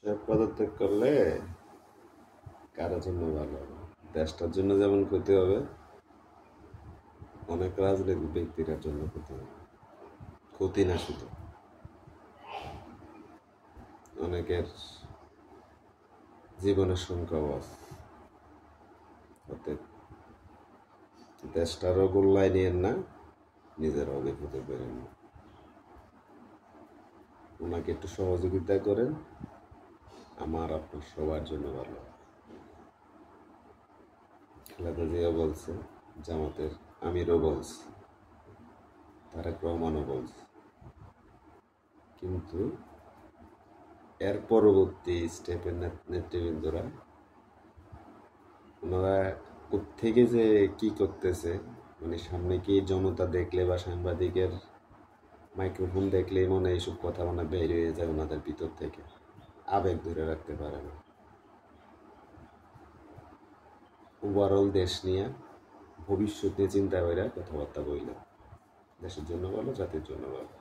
পদত্যাগ করলে কারোর জন্য ভালো হবে, দেশটার জন্য যেমন ক্ষতি হবে, অনেক রাজনৈতিক ব্যক্তির জন্য ক্ষতি হবে। ক্ষতি না শুধু, অনেকের জীবনের সংখ্যাও আছে। অতএব দেশটারও গোল্লায় নিয়েন না, নিজেরাও বিপদে বেরেন না। ওনাকে একটু সহযোগিতা করেন, আমার আপনার সবার জন্য ভালো। খালেদা জিয়া বলছে, জামাতের আমিরও বলছে, তারেক রহমানও বলছে, কিন্তু এর পরবর্তী স্টেপের নেতৃবৃন্দরা ওনারা কোত্থেকে যে কি করতেছে, মানে সামনে কি জনতা দেখলে বা সাংবাদিকের মাইক্রোফোন দেখলেই মনে এইসব কথা মনে বের হয়ে যায় ওনাদের ভিতর থেকে, আবেগ ধরে রাখতে পারে না। ওভারঅল দেশ নিয়ে ভবিষ্যৎ নিয়ে চিন্তা করে কথাবার্তা বললাম, দেশের জন্য ভালো, জাতির জন্য ভালো।